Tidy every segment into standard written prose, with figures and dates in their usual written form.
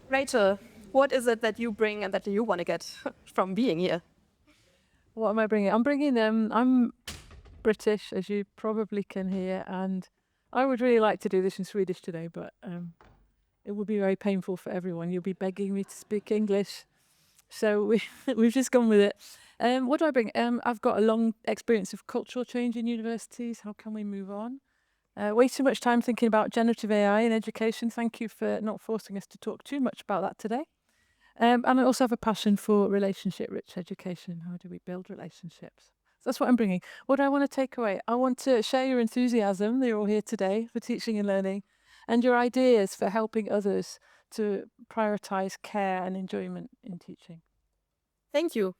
Rachel, what is it that you bring and that you want to get from being here? What am I bringing? I'm British, as you probably can hear, and I would really like to do this in Swedish today, but it would be very painful for everyone. You'll be begging me to speak English. So we've just gone with it. What do I bring? I've got a long experience of cultural change in universities. How can we move on? Way too much time thinking about generative AI in education. Thank you for not forcing us to talk too much about that today. And I also have a passion for relationship-rich education. How do we build relationships? So that's what I'm bringing. What do I want to take away? I want to share your enthusiasm that you're all here today for teaching and learning, and your ideas for helping others to prioritize care and enjoyment in teaching. Thank you.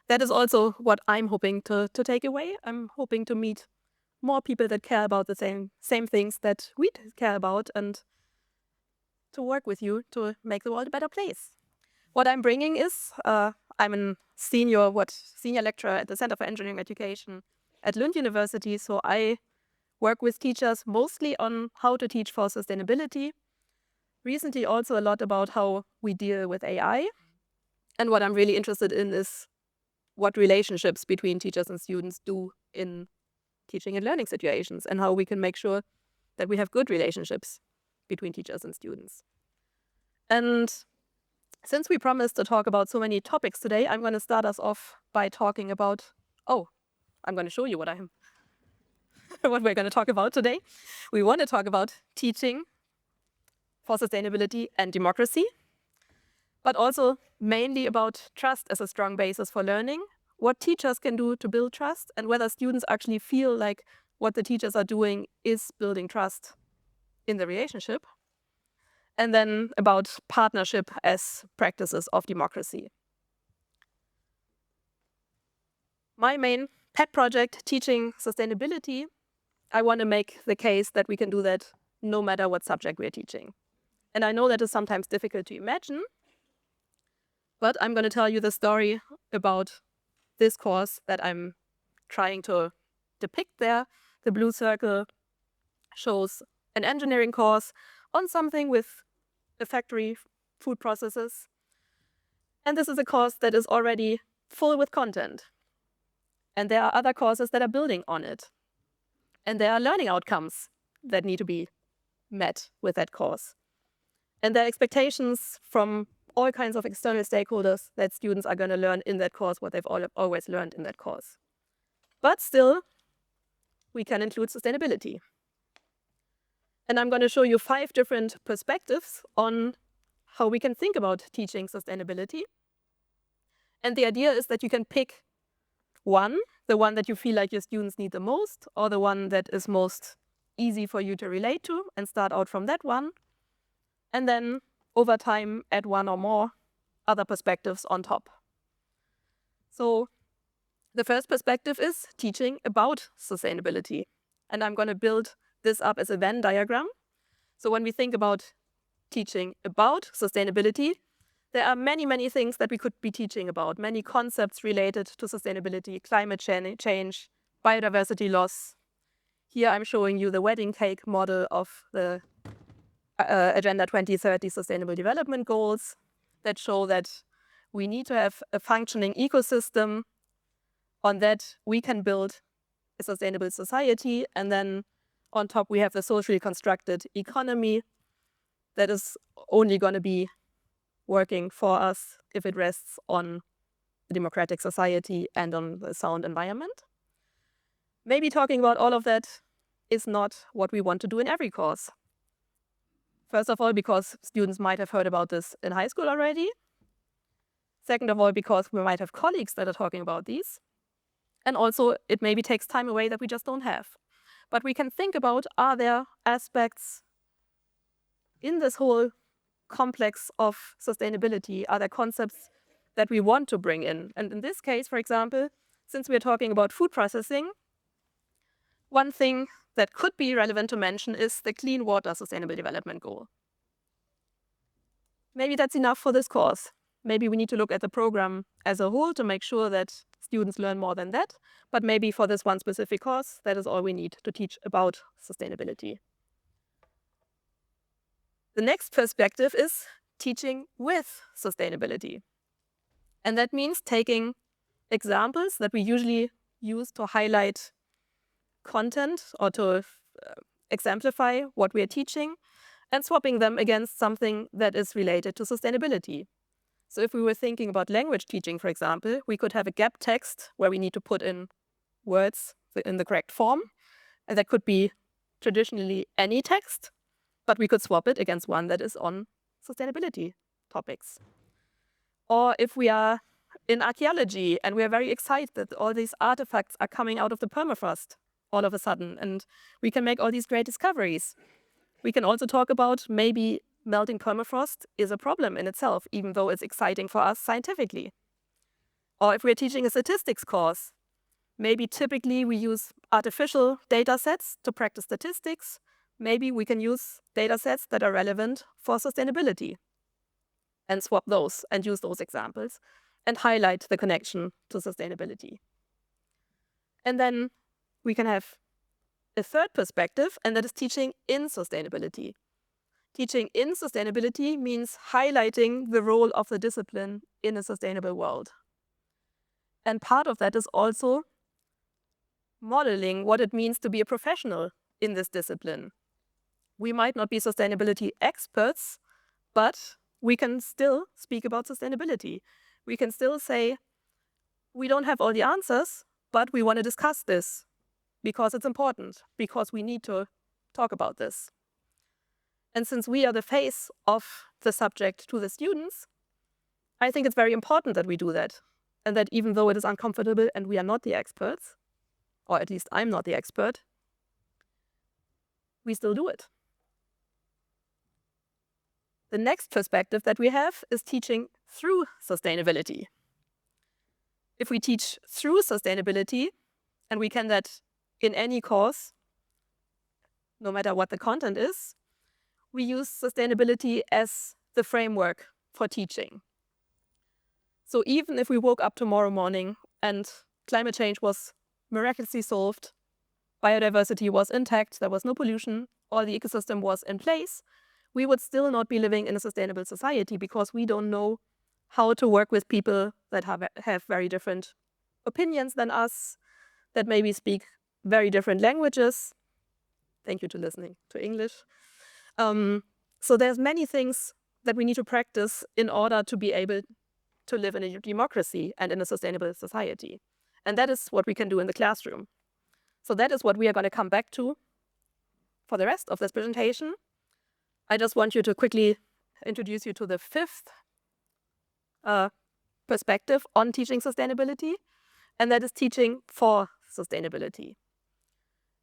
That is also what I'm hoping to take away. I'm hoping to meet more people that care about the same things that we care about and to work with you to make the world a better place. What I'm bringing is I'm a senior lecturer at the Center for Engineering Education at Lund University. So I work with teachers mostly on how to teach for sustainability. Recently also a lot about how we deal with AI. And what I'm really interested in is what relationships between teachers and students do in teaching and learning situations and how we can make sure that we have good relationships between teachers and students. And since we promised to talk about so many topics today, I'm going to start us off by talking about, I'm going to show you what we're going to talk about today. We want to talk about teaching for sustainability and democracy, but also mainly about trust as a strong basis for learning, what teachers can do to build trust, and whether students actually feel like what the teachers are doing is building trust in the relationship. And then about partnership as practices of democracy. My main pet project, teaching sustainability, I want to make the case that we can do that no matter what subject we're teaching. And I know that is sometimes difficult to imagine, but I'm going to tell you the story about this course that I'm trying to depict there. The blue circle shows an engineering course on something with a factory, food processes. And this is a course that is already full with content. And there are other courses that are building on it. And there are learning outcomes that need to be met with that course. And there are expectations from all kinds of external stakeholders that students are going to learn in that course what they've always learned in that course. But still, we can include sustainability. And I'm going to show you 5 different perspectives on how we can think about teaching sustainability. And the idea is that you can pick one, the one that you feel like your students need the most, or the one that is most easy for you to relate to, and start out from that one. And then over time, add one or more other perspectives on top. So the first perspective is teaching about sustainability. And I'm going to build this up as a Venn diagram. So when we think about teaching about sustainability, there are many, many things that we could be teaching about, many concepts related to sustainability, climate change, biodiversity loss. Here I'm showing you the wedding cake model of the Agenda 2030 Sustainable Development Goals that show that we need to have a functioning ecosystem. On that, we can build a sustainable society. And then on top, we have the socially constructed economy that is only going to be working for us if it rests on a democratic society and on a sound environment. Maybe talking about all of that is not what we want to do in every course. First of all, because students might have heard about this in high school already. Second of all, because we might have colleagues that are talking about these. And also, it maybe takes time away that we just don't have. But we can think about, are there aspects in this whole complex of sustainability? Are there concepts that we want to bring in? And in this case, for example, since we're talking about food processing, one thing that could be relevant to mention is the Clean Water Sustainable Development Goal. Maybe that's enough for this course. Maybe we need to look at the program as a whole to make sure that students learn more than that. But maybe for this one specific course, that is all we need to teach about sustainability. The next perspective is teaching with sustainability. And that means taking examples that we usually use to highlight content or to exemplify what we are teaching and swapping them against something that is related to sustainability. So if we were thinking about language teaching, for example, we could have a gap text where we need to put in words in the correct form. And that could be traditionally any text, but we could swap it against one that is on sustainability topics. Or if we are in archaeology and we are very excited that all these artifacts are coming out of the permafrost all of a sudden, and we can make all these great discoveries. We can also talk about maybe melting permafrost is a problem in itself, even though it's exciting for us scientifically. Or if we're teaching a statistics course, maybe typically we use artificial data sets to practice statistics. Maybe we can use data sets that are relevant for sustainability and swap those and use those examples and highlight the connection to sustainability. And then we can have a third perspective, and that is teaching in sustainability. Teaching in sustainability means highlighting the role of the discipline in a sustainable world. And part of that is also modeling what it means to be a professional in this discipline. We might not be sustainability experts, but we can still speak about sustainability. We can still say, we don't have all the answers, but we want to discuss this because it's important, because we need to talk about this. And since we are the face of the subject to the students, I think it's very important that we do that. And that even though it is uncomfortable and we are not the experts, or at least I'm not the expert, we still do it. The next perspective that we have is teaching through sustainability. If we teach through sustainability, and we can that in any course, no matter what the content is, we use sustainability as the framework for teaching. So even if we woke up tomorrow morning and climate change was miraculously solved, biodiversity was intact, there was no pollution, all the ecosystem was in place, we would still not be living in a sustainable society because we don't know how to work with people that have very different opinions than us, that maybe speak very different languages. Thank you to listening to English. So there's many things that we need to practice in order to be able to live in a democracy and in a sustainable society. And that is what we can do in the classroom. So that is what we are going to come back to for the rest of this presentation. I just want you to quickly introduce you to the fifth perspective on teaching sustainability, and that is teaching for sustainability.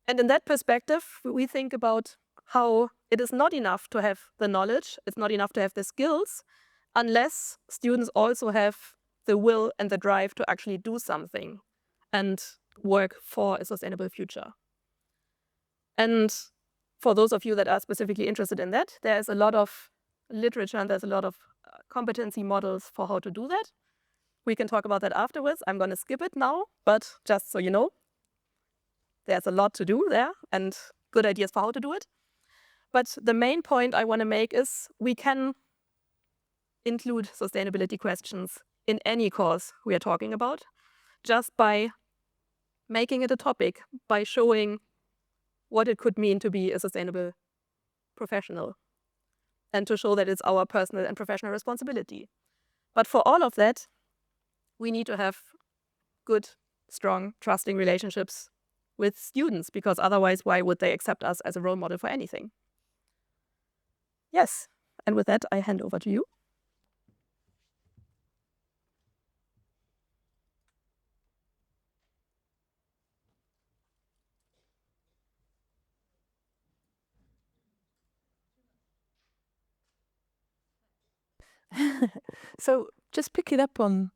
And in that perspective, we think about how it is not enough to have the knowledge, it's not enough to have the skills, unless students also have the will and the drive to actually do something and work for a sustainable future. And for those of you that are specifically interested in that, there's a lot of literature and there's a lot of competency models for how to do that. We can talk about that afterwards. I'm going to skip it now, but just so you know, there's a lot to do there and good ideas for how to do it. But the main point I want to make is we can include sustainability questions in any course we are talking about, just by making it a topic, by showing what it could mean to be a sustainable professional, and to show that it's our personal and professional responsibility. But for all of that, we need to have good, strong, trusting relationships with students, because otherwise, why would they accept us as a role model for anything? Yes, and with that, I hand over to you. So just picking up on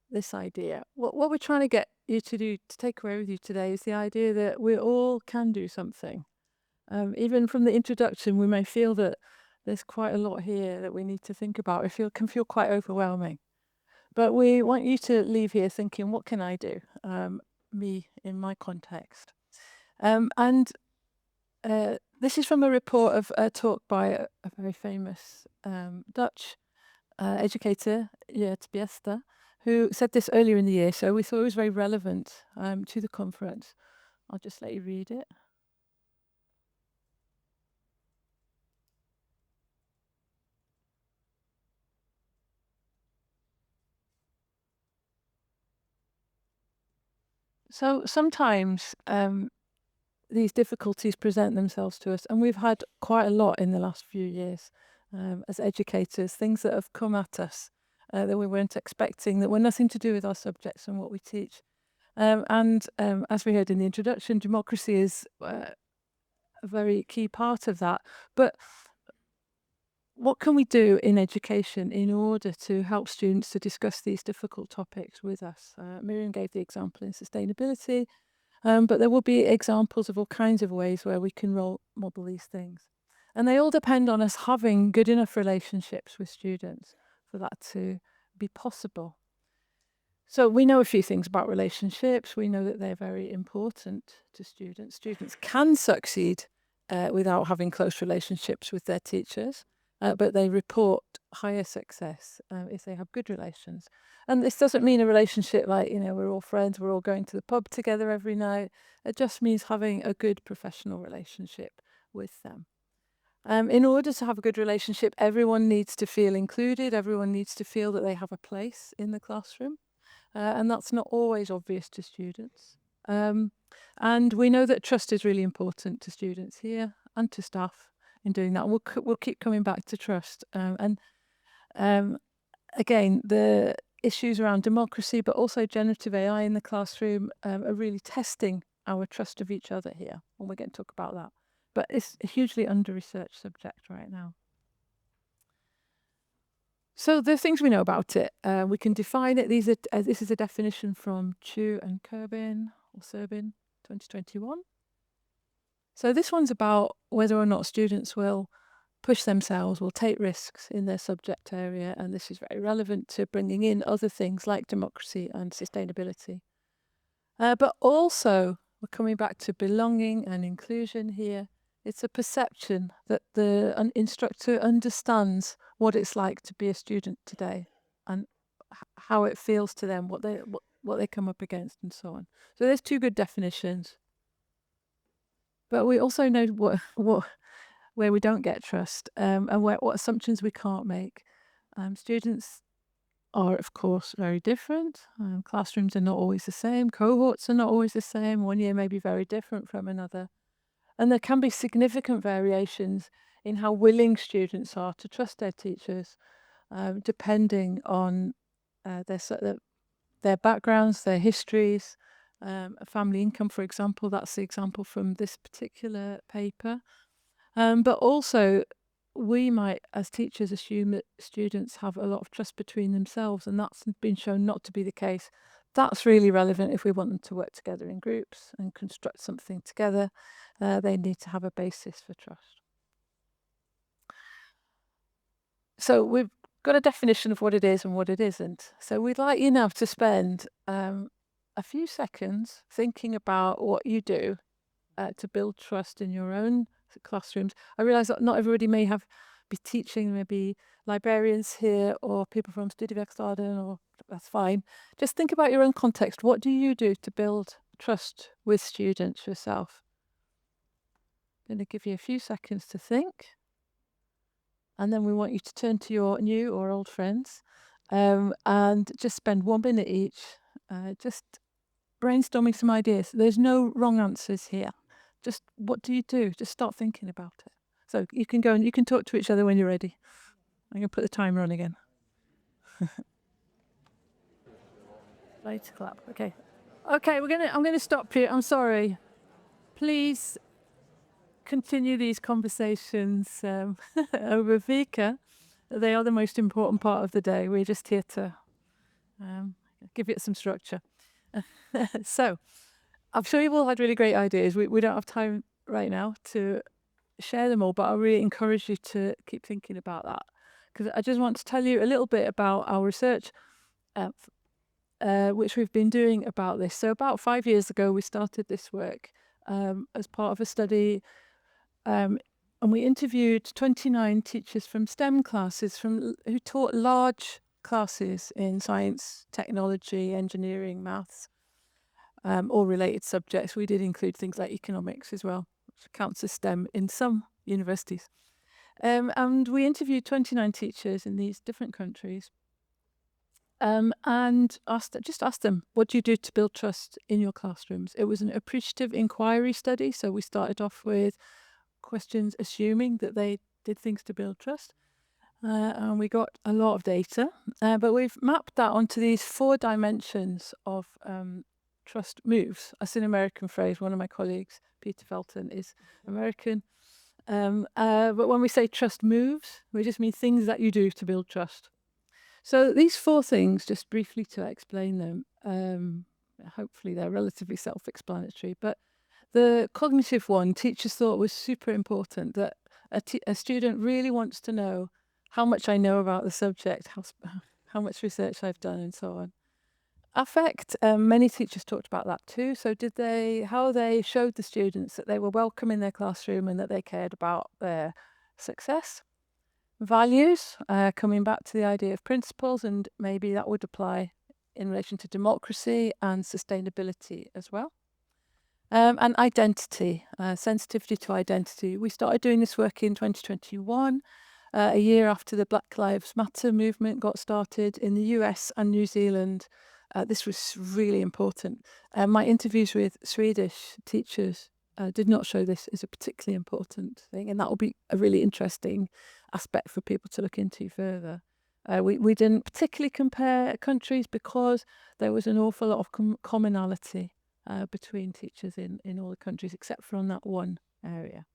this idea, what we're trying to get you to do, to take away with you today, is the idea that we all can do something. Even from the introduction, we may feel that there's quite a lot here that we need to think about. It can feel quite overwhelming. But we want you to leave here thinking, what can I do? Me in my context. And This is from a report of a talk by a very famous Dutch educator, Biesta, who said this earlier in the year. So we thought it was very relevant to the conference. I'll just let you read it. So sometimes these difficulties present themselves to us, and we've had quite a lot in the last few years as educators, things that have come at us that we weren't expecting, that were nothing to do with our subjects and what we teach. And as we heard in the introduction, democracy is a very key part of that. But what can we do in education in order to help students to discuss these difficult topics with us? Miriam gave the example in sustainability, but there will be examples of all kinds of ways where we can role model these things. And they all depend on us having good enough relationships with students for that to be possible. So we know a few things about relationships. We know that they're very important to students. Students can succeed without having close relationships with their teachers, but they report higher success if they have good relations. And this doesn't mean a relationship like, we're all friends, we're all going to the pub together every night. It just means having a good professional relationship with them. In order to have a good relationship, everyone needs to feel included. Everyone needs to feel that they have a place in the classroom. And that's not always obvious to students. And we know that trust is really important to students here and to staff in doing that. We'll keep coming back to trust. Again, the issues around democracy, but also generative AI in the classroom are really testing our trust of each other here. And we're going to talk about that. But it's a hugely under-researched subject right now. So the things we know about it, we can define it. This is a definition from Chu and Serbin, 2021. So this one's about whether or not students will push themselves, will take risks in their subject area, and this is very relevant to bringing in other things like democracy and sustainability. But also, we're coming back to belonging and inclusion here. It's a perception that the instructor understands what it's like to be a student today and how it feels to them, what they come up against, and so on. So there's two good definitions. But we also know where we don't get trust and what assumptions we can't make. Students are, of course, very different. Classrooms are not always the same. Cohorts are not always the same. One year may be very different from another. And there can be significant variations in how willing students are to trust their teachers, depending on their backgrounds, their histories, family income, for example. That's the example from this particular paper. But also, we might, as teachers, assume that students have a lot of trust between themselves, and that's been shown not to be the case. That's really relevant if we want them to work together in groups and construct something together. They need to have a basis for trust. So we've got a definition of what it is and what it isn't. So we'd like you now to spend a few seconds thinking about what you do to build trust in your own classrooms. I realise that not everybody may be teaching, maybe librarians here or people from Studiewerkstaden, or that's fine. Just think about your own context. What do you do to build trust with students yourself? I'm going to give you a few seconds to think. And then we want you to turn to your new or old friends and just spend 1 minute each just brainstorming some ideas. There's no wrong answers here. Just what do you do? Just start thinking about it. So you can go and you can talk to each other when you're ready. I'm going to put the timer on again. Right, clap. Okay. Okay, I'm going to stop here. I'm sorry. Please continue these conversations over Vika. They are the most important part of the day. We're just here to give it some structure. So I'm sure you've all had really great ideas. We don't have time right now to share them all, but I really encourage you to keep thinking about that, because I just want to tell you a little bit about our research which we've been doing about this. So about 5 years ago, we started this work as part of a study and we interviewed 29 teachers from STEM classes who taught large classes in science, technology, engineering, maths, all related subjects. We did include things like economics as well, which counts as STEM in some universities. And we interviewed 29 teachers in these different countries, and just asked them, what do you do to build trust in your classrooms? It was an appreciative inquiry study. So we started off with questions assuming that they did things to build trust. And we got a lot of data, but we've mapped that onto these 4 dimensions of trust moves. That's an American phrase. One of my colleagues, Peter Felton, is American. But when we say trust moves, we just mean things that you do to build trust. So these 4 things, just briefly to explain them, hopefully they're relatively self-explanatory, but the cognitive one, teachers thought was super important, that a student really wants to know how much I know about the subject, how much research I've done, and so on. Affect, many teachers talked about that too. So how they showed the students that they were welcome in their classroom and that they cared about their success. Values, coming back to the idea of principles, and maybe that would apply in relation to democracy and sustainability as well. And identity, sensitivity to identity. We started doing this work in 2021, a year after the Black Lives Matter movement got started in the US and New Zealand. This was really important. My interviews with Swedish teachers did not show this as a particularly important thing, and that will be a really interesting aspect for people to look into further. We didn't particularly compare countries because there was an awful lot of commonality between teachers in all the countries, except for on that one area.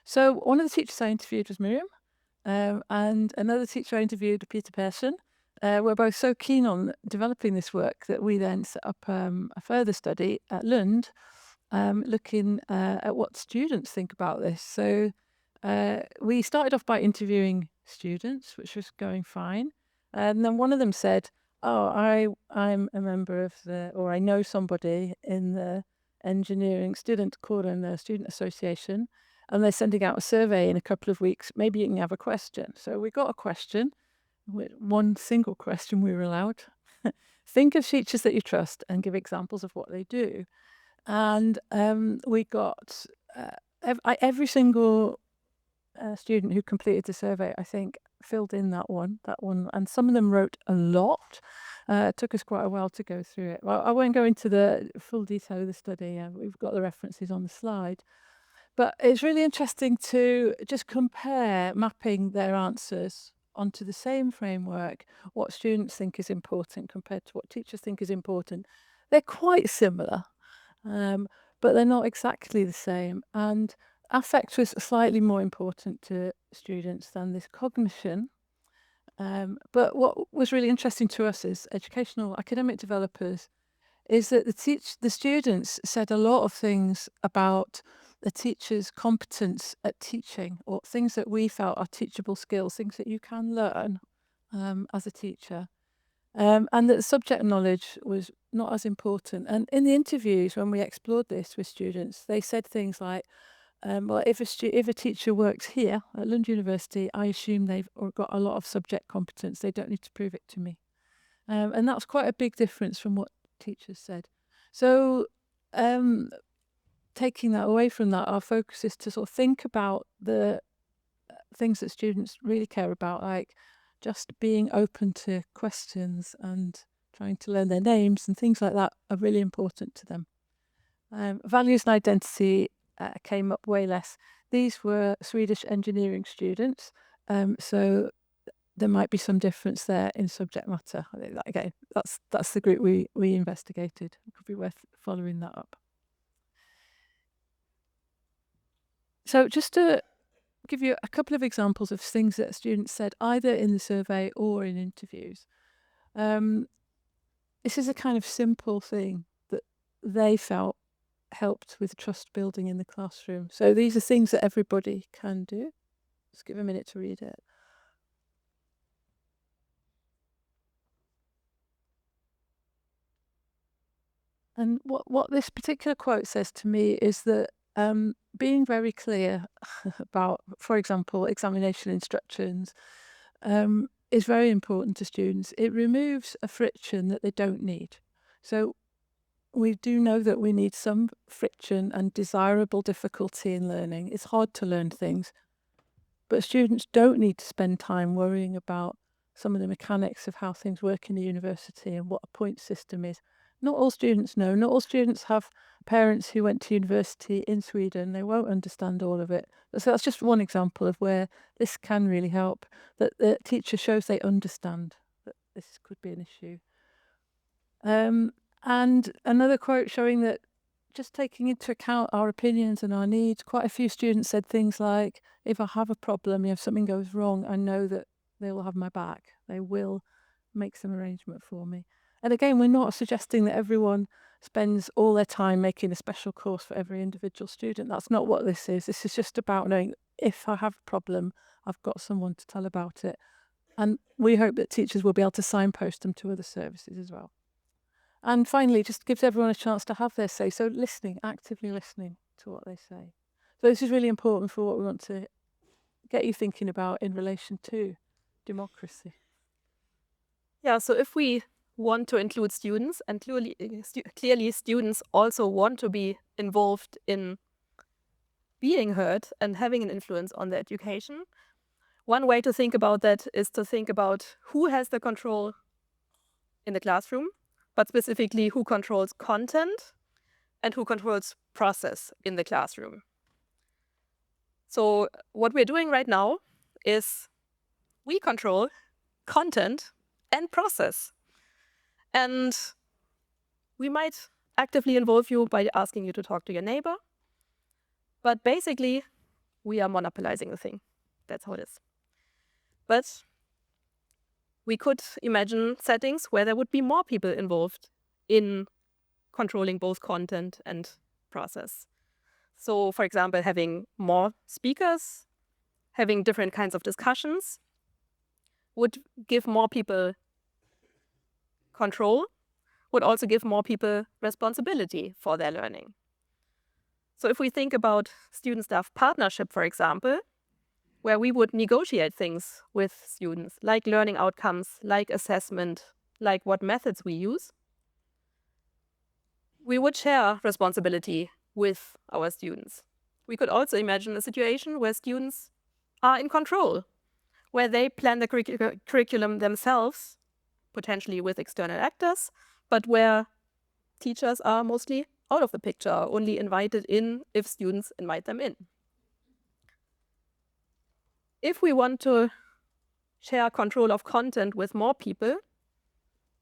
So one of the teachers I interviewed was Mirjam, and another teacher I interviewed, Peter Persson. We're both so keen on developing this work that we then set up a further study at Lund, looking at what students think about this. So we started off by interviewing students, which was going fine. And then one of them said, I'm a member of or I know somebody in the engineering student core and the student association, and they're sending out a survey in a couple of weeks. Maybe you can have a question. So we got a question, one single question we were allowed. Think of teachers that you trust and give examples of what they do. And we got every single student who completed the survey, I think, filled in that one, and some of them wrote a lot. It took us quite a while to go through it. Well, I won't go into the full detail of the study. We've got the references on the slide. But it's really interesting to just compare mapping their answers onto the same framework, what students think is important compared to what teachers think is important. They're quite similar, but they're not exactly the same. And affect was slightly more important to students than this cognition. But what was really interesting to us as educational academic developers is that the students said a lot of things about the teacher's competence at teaching, or things that we felt are teachable skills, things that you can learn as a teacher. And that subject knowledge was not as important. And in the interviews, when we explored this with students, they said things like, well, if a teacher works here at Lund University, I assume they've got a lot of subject competence. They don't need to prove it to me. And that's quite a big difference from what teachers said. So taking that away from that, our focus is to sort of think about the things that students really care about, like just being open to questions and trying to learn their names and things like that are really important to them. Values and identity came up way less. These were Swedish engineering students, so there might be some difference there in subject matter. Again, that's the group we investigated. It could be worth following that up. So just to give you a couple of examples of things that students said either in the survey or in interviews. This is a kind of simple thing that they felt helped with trust building in the classroom. So these are things that everybody can do. Just give a minute to read it. And what this particular quote says to me is that being very clear about, for example, examination instructions is very important to students. It removes a friction that they don't need. So we do know that we need some friction and desirable difficulty in learning. It's hard to learn things, but students don't need to spend time worrying about some of the mechanics of how things work in the university and what a point system is. Not all students know. Not all students have parents who went to university in Sweden. They won't understand all of it. So that's just one example of where this can really help, that the teacher shows they understand that this could be an issue. And another quote showing that just taking into account our opinions and our needs, quite a few students said things like, if I have a problem, if something goes wrong, I know that they will have my back. They will make some arrangement for me. And again, we're not suggesting that everyone spends all their time making a special course for every individual student. That's not what this is. This is just about knowing if I have a problem, I've got someone to tell about it. And we hope that teachers will be able to signpost them to other services as well. And finally, just gives everyone a chance to have their say. So listening, actively listening to what they say. So this is really important for what we want to get you thinking about in relation to democracy. Yeah, so if we want to include students, and clearly students also want to be involved in being heard and having an influence on the education, one way to think about that is to think about who has the control in the classroom, but specifically who controls content and who controls process in the classroom. So what we're doing right now is we control content and process. And we might actively involve you by asking you to talk to your neighbor. But basically, we are monopolizing the thing. That's how it is. But we could imagine settings where there would be more people involved in controlling both content and process. So, for example, having more speakers, having different kinds of discussions would give more people control, would also give more people responsibility for their learning. So if we think about student-staff partnership, for example, where we would negotiate things with students, like learning outcomes, like assessment, like what methods we use, we would share responsibility with our students. We could also imagine a situation where students are in control, where they plan the curriculum themselves, potentially with external actors, but where teachers are mostly out of the picture, only invited in if students invite them in. If we want to share control of content with more people,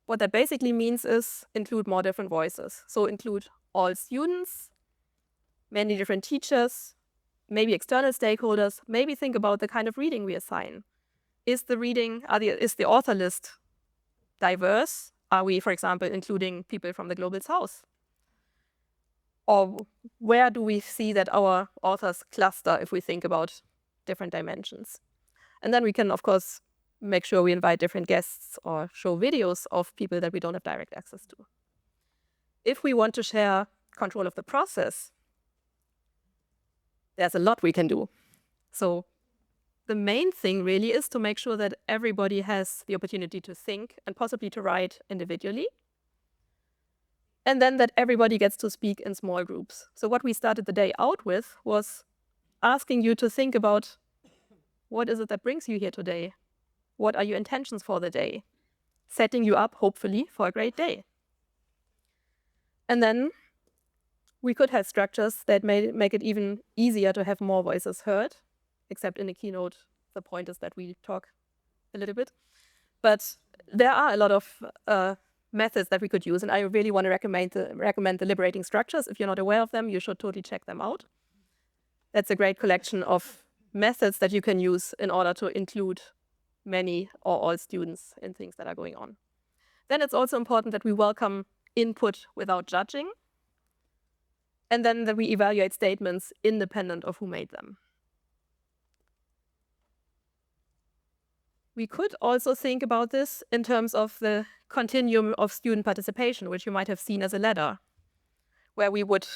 what that basically means is include more different voices. So include all students, many different teachers, maybe external stakeholders, maybe think about the kind of reading we assign. Is the author list diverse? Are we, for example, including people from the Global South? Or where do we see that our authors cluster if we think about different dimensions? And then we can, of course, make sure we invite different guests or show videos of people that we don't have direct access to. If we want to share control of the process, there's a lot we can do. So the main thing really is to make sure that everybody has the opportunity to think and possibly to write individually. And then that everybody gets to speak in small groups. So what we started the day out with was asking you to think about what is it that brings you here today? What are your intentions for the day? Setting you up, hopefully, for a great day. And then we could have structures that make it even easier to have more voices heard, except in the keynote, the point is that we talk a little bit. But there are a lot of methods that we could use, and I really want to recommend the liberating structures. If you're not aware of them, you should totally check them out. That's a great collection of methods that you can use in order to include many or all students in things that are going on. Then it's also important that we welcome input without judging, and then that we evaluate statements independent of who made them. We could also think about this in terms of the continuum of student participation, which you might have seen as a ladder, where we would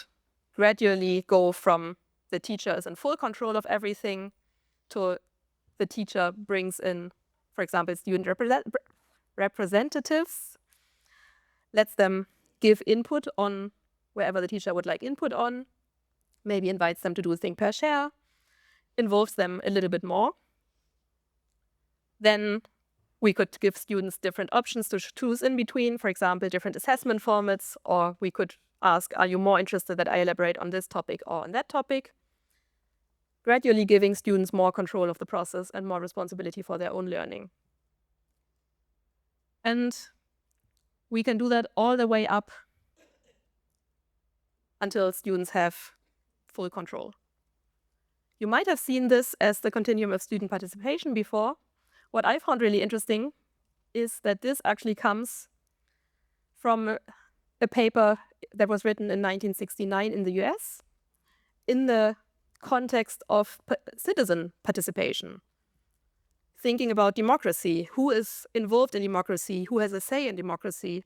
gradually go from the teacher is in full control of everything to the teacher brings in, for example, student representatives, lets them give input on wherever the teacher would like input on, maybe invites them to do a thing per share, involves them a little bit more. Then we could give students different options to choose in between, for example, different assessment formats, or we could ask, are you more interested that I elaborate on this topic or on that topic? Gradually giving students more control of the process and more responsibility for their own learning. And we can do that all the way up until students have full control. You might have seen this as the continuum of student participation before. What I found really interesting is that this actually comes from a paper that was written in 1969 in the US in the context of citizen participation. Thinking about democracy, who is involved in democracy, who has a say in democracy.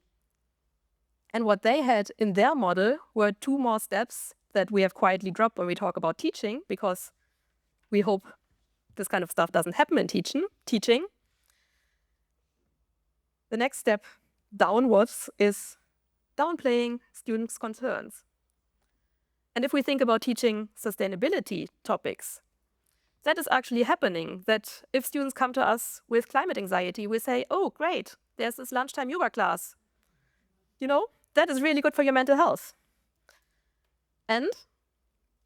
And what they had in their model were two more steps that we have quietly dropped when we talk about teaching, because we hope this kind of stuff doesn't happen in teaching. The next step downwards is downplaying students' concerns. And if we think about teaching sustainability topics, that is actually happening, that if students come to us with climate anxiety, we say, oh, great, there's this lunchtime yoga class. You know, that is really good for your mental health. And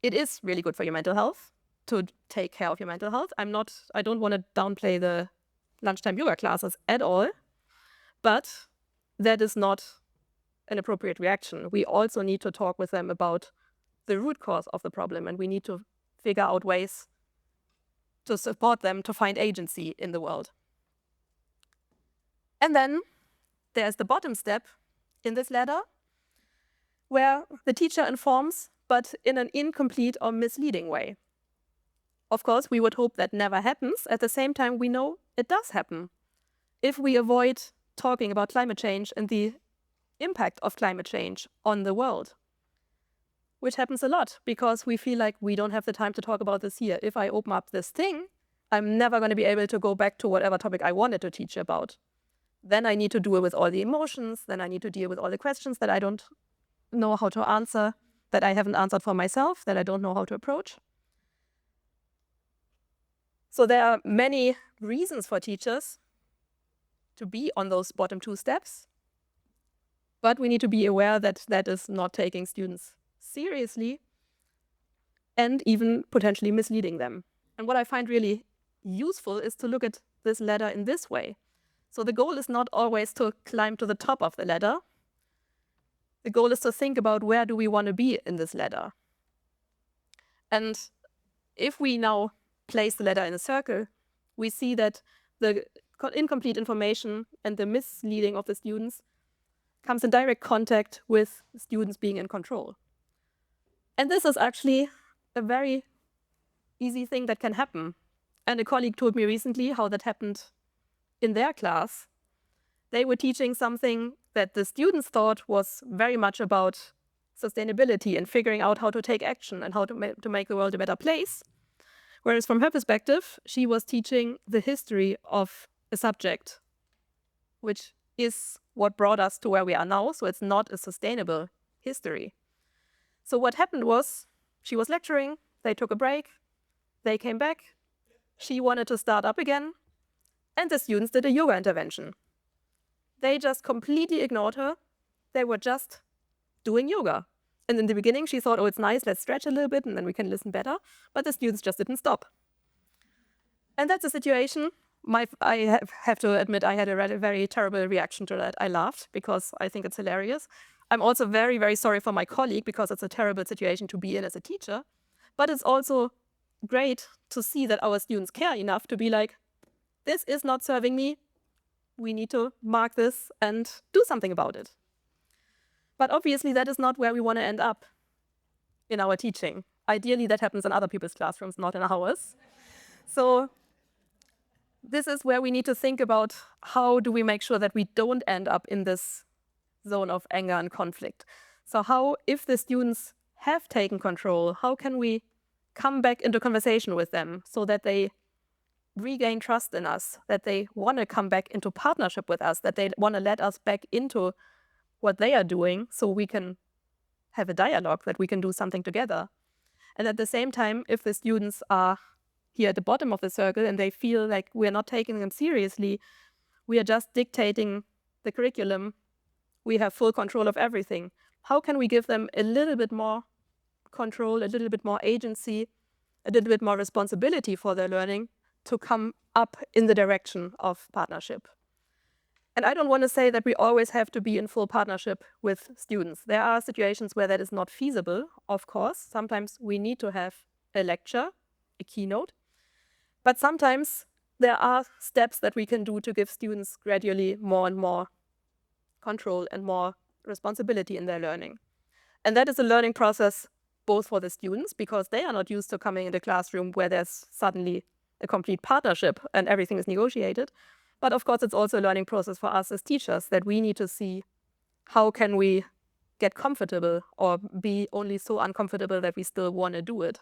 it is really good for your mental health to take care of your mental health. I don't want to downplay the lunchtime yoga classes at all, but that is not an appropriate reaction. We also need to talk with them about the root cause of the problem, and we need to figure out ways to support them to find agency in the world. And then there's the bottom step in this ladder, where the teacher informs, but in an incomplete or misleading way. Of course, we would hope that never happens. At the same time, we know it does happen. If we avoid talking about climate change and the impact of climate change on the world, which happens a lot because we feel like we don't have the time to talk about this here. If I open up this thing, I'm never going to be able to go back to whatever topic I wanted to teach about. Then I need to deal with all the emotions, then I need to deal with all the questions that I don't know how to answer, that I haven't answered for myself, that I don't know how to approach. So there are many reasons for teachers to be on those bottom two steps, but we need to be aware that that is not taking students seriously and even potentially misleading them. And what I find really useful is to look at this ladder in this way. So the goal is not always to climb to the top of the ladder. The goal is to think about where do we want to be in this ladder. And if we now place the ladder in a circle, we see that the incomplete information and the misleading of the students comes in direct contact with students being in control. And this is actually a very easy thing that can happen. And a colleague told me recently how that happened in their class. They were teaching something that the students thought was very much about sustainability and figuring out how to take action and how to make the world a better place. Whereas from her perspective, she was teaching the history of a subject, which is what brought us to where we are now. So it's not a sustainable history. So what happened was she was lecturing, they took a break, they came back, she wanted to start up again, and the students did a yoga intervention. They just completely ignored her. They were just doing yoga. And in the beginning, she thought, oh, it's nice, let's stretch a little bit, and then we can listen better. But the students just didn't stop. And that's a situation. I have to admit, I had a very terrible reaction to that. I laughed because I think it's hilarious. I'm also very, very sorry for my colleague because it's a terrible situation to be in as a teacher. But it's also great to see that our students care enough to be like, this is not serving me. We need to mark this and do something about it. But obviously, that is not where we want to end up in our teaching. Ideally, that happens in other people's classrooms, not in ours. So this is where we need to think about how do we make sure that we don't end up in this zone of anger and conflict. So how, if the students have taken control, how can we come back into conversation with them so that they regain trust in us, that they want to come back into partnership with us, that they want to let us back into what they are doing so we can have a dialogue, that we can do something together. And at the same time, if the students are here at the bottom of the circle and they feel like we're not taking them seriously, we are just dictating the curriculum, we have full control of everything. How can we give them a little bit more control, a little bit more agency, a little bit more responsibility for their learning to come up in the direction of partnership? And I don't want to say that we always have to be in full partnership with students. There are situations where that is not feasible, of course. Sometimes we need to have a lecture, a keynote. But sometimes there are steps that we can do to give students gradually more and more control and more responsibility in their learning. And that is a learning process both for the students, because they are not used to coming in the classroom where there's suddenly a complete partnership and everything is negotiated. But of course, it's also a learning process for us as teachers, that we need to see how can we get comfortable or be only so uncomfortable that we still want to do it.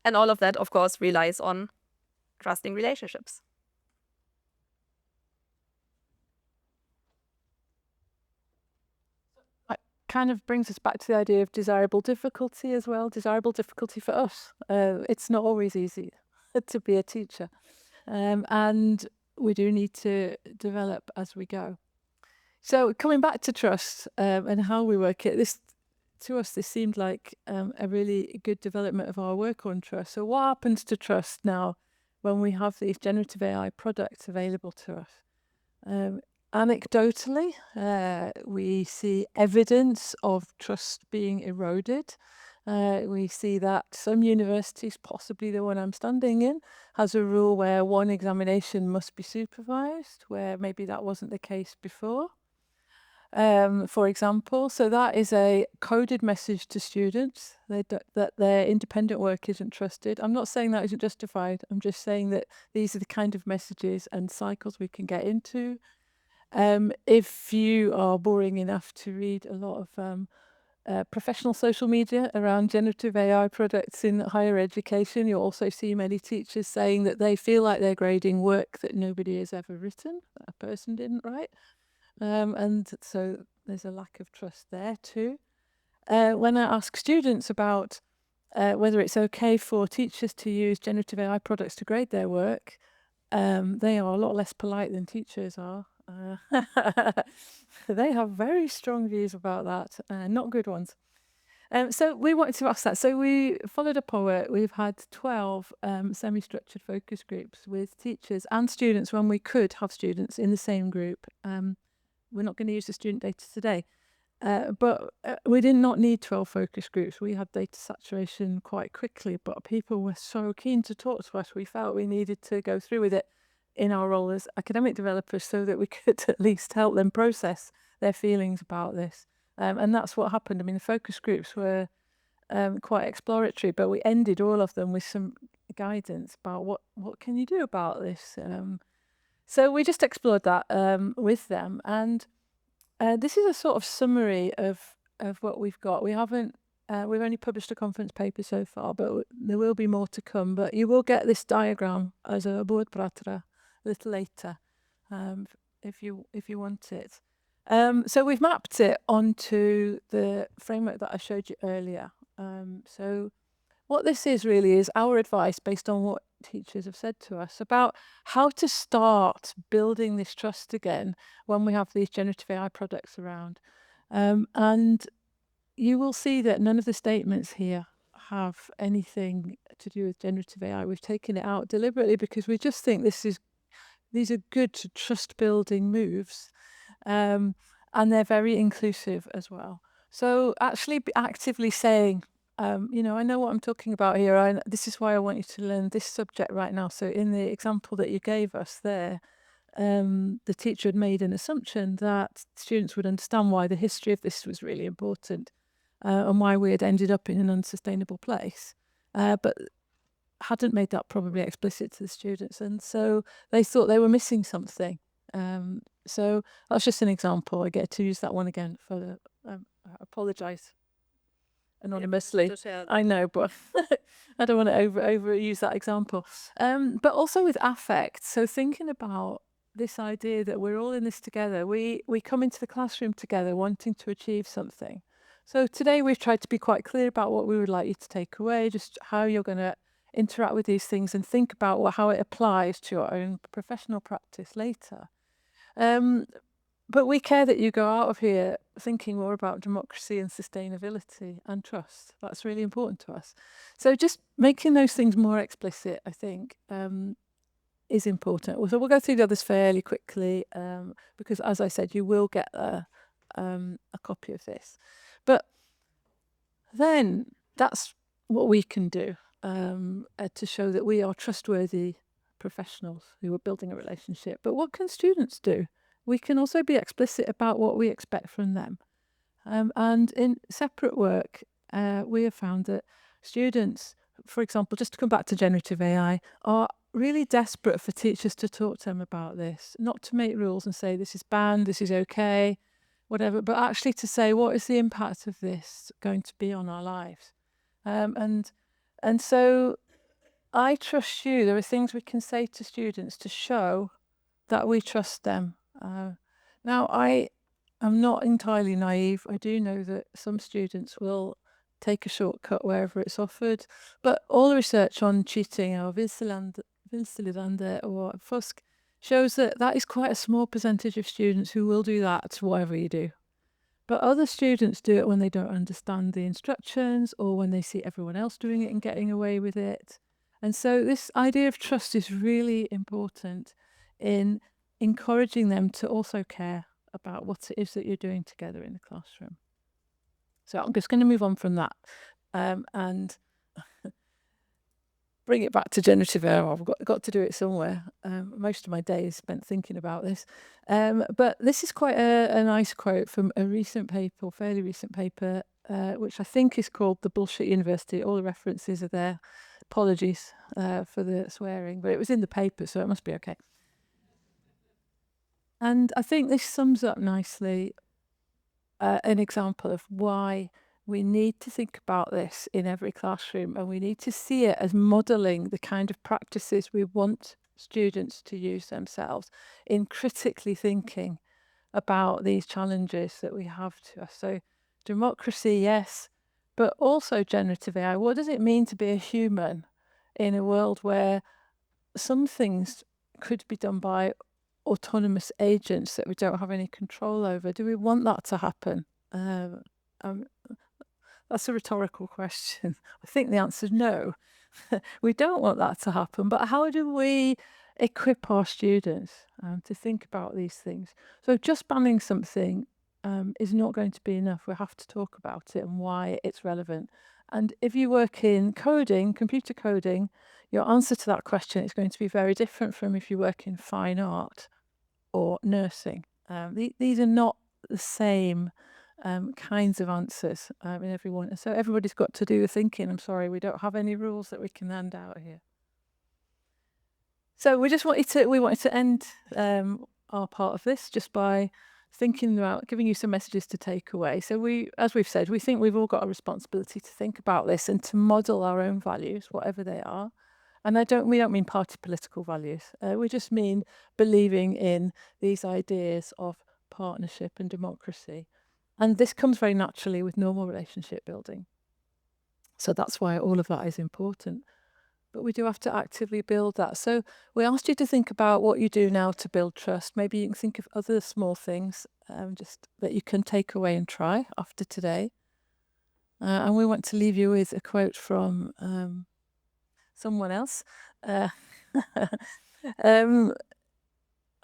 And all of that, of course, relies on trusting relationships. That kind of brings us back to the idea of desirable difficulty as well. Desirable difficulty for us. It's not always easy to be a teacher. And we do need to develop as we go. So coming back to trust and how we work it, to us, this seemed like a really good development of our work on trust. So what happens to trust now when we have these generative AI products available to us? Anecdotally, we see evidence of trust being eroded. We see that some universities, possibly the one I'm standing in, has a rule where one examination must be supervised, where maybe that wasn't the case before. For example, so that is a coded message to students that their independent work isn't trusted. I'm not saying that isn't justified. I'm just saying that these are the kind of messages and cycles we can get into. If you are boring enough to read a lot of professional social media around generative AI products in higher education, you'll also see many teachers saying that they feel like they're grading work that nobody has ever written, that a person didn't write. And so there's a lack of trust there too. When I ask students about whether it's okay for teachers to use generative AI products to grade their work, they are a lot less polite than teachers are. They have very strong views about that, not good ones. So we wanted to ask that. So we followed up our work. We've had 12 semi-structured focus groups with teachers and students when we could have students in the same group. We're not going to use the student data today, but we did not need 12 focus groups. We had data saturation quite quickly, but people were so keen to talk to us. We felt we needed to go through with it in our role as academic developers so that we could at least help them process their feelings about this. And that's what happened. I mean, the focus groups were quite exploratory, but we ended all of them with some guidance about what can you do about this. So we just explored that with them, and this is a sort of summary of what we've got. We've only published a conference paper so far, but there will be more to come. But you will get this diagram as a boardpratra a little later, if you want it. So we've mapped it onto the framework that I showed you earlier. So what this is really is our advice based on what teachers have said to us about how to start building this trust again when we have these generative AI products around. And you will see that none of the statements here have anything to do with generative AI. We've taken it out deliberately because we just think these are good trust building moves, and they're very inclusive as well. So actually actively saying, I know what I'm talking about here. This is why I want you to learn this subject right now. So in the example that you gave us there, the teacher had made an assumption that students would understand why the history of this was really important, and why we had ended up in an unsustainable place. But hadn't made that probably explicit to the students, and so they thought they were missing something. So that's just an example. I get to use that one again for the. I apologise anonymously. To share. I know, but I don't want to overuse that example. But also with affect. So thinking about this idea that we're all in this together. We come into the classroom together wanting to achieve something. So today we've tried to be quite clear about what we would like you to take away, just how you're going to interact with these things and think about how it applies to your own professional practice later. But we care that you go out of here thinking more about democracy and sustainability and trust. That's really important to us. So just making those things more explicit, I think, is important. So we'll go through the others fairly quickly because, as I said, you will get a copy of this. But then that's what we can do to show that we are trustworthy professionals who are building a relationship. But what can students do? We can also be explicit about what we expect from them. And in separate work, we have found that students, for example, just to come back to generative AI, are really desperate for teachers to talk to them about this, not to make rules and say this is banned, this is okay, whatever, but actually to say what is the impact of this going to be on our lives. And so I trust you. There are things we can say to students to show that we trust them. Now, I am not entirely naive. I do know that some students will take a shortcut wherever it's offered, but all the research on cheating or vilseledande or fusk shows that that is quite a small percentage of students who will do that whatever you do. But other students do it when they don't understand the instructions or when they see everyone else doing it and getting away with it. And so this idea of trust is really important in encouraging them to also care about what it is that you're doing together in the classroom. So I'm just going to move on from that and bring it back to generative AI. I've got to do it somewhere. Most of my day is spent thinking about this. But this is quite a nice quote from a recent paper, or fairly recent paper, which I think is called The Bullshit University. All the references are there. Apologies for the swearing, but it was in the paper, so it must be okay. And I think this sums up nicely an example of why we need to think about this in every classroom, and we need to see it as modelling the kind of practices we want students to use themselves in critically thinking about these challenges that we have to us. So democracy, yes, but also generative AI. What does it mean to be a human in a world where some things could be done by autonomous agents that we don't have any control over? Do we want that to happen? That's a rhetorical question. I think the answer is no. We don't want that to happen. But how do we equip our students to think about these things? So just banning something is not going to be enough. We have to talk about it and why it's relevant. And if you work in coding, computer coding, your answer to that question is going to be very different from if you work in fine art or nursing. These are not the same kinds of answers in everyone. So everybody's got to do the thinking. I'm sorry, we don't have any rules that we can hand out here. So we wanted to end our part of this just by thinking about giving you some messages to take away. So as we've said, we think we've all got a responsibility to think about this and to model our own values, whatever they are. And we don't mean party political values. We just mean believing in these ideas of partnership and democracy. And this comes very naturally with normal relationship building. So that's why all of that is important. But we do have to actively build that. So we asked you to think about what you do now to build trust. Maybe you can think of other small things just that you can take away and try after today. And we want to leave you with a quote from someone else. I'll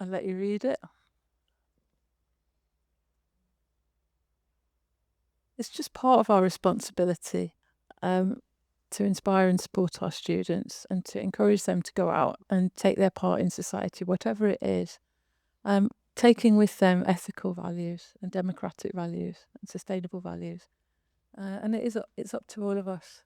let you read it. It's just part of our responsibility to inspire and support our students and to encourage them to go out and take their part in society, whatever it is, taking with them ethical values and democratic values and sustainable values. And it's up to all of us.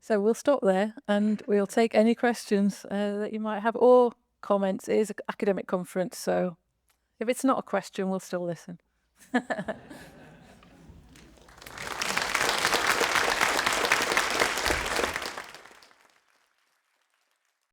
So we'll stop there and we'll take any questions that you might have or comments. It is an academic conference, so if it's not a question, we'll still listen.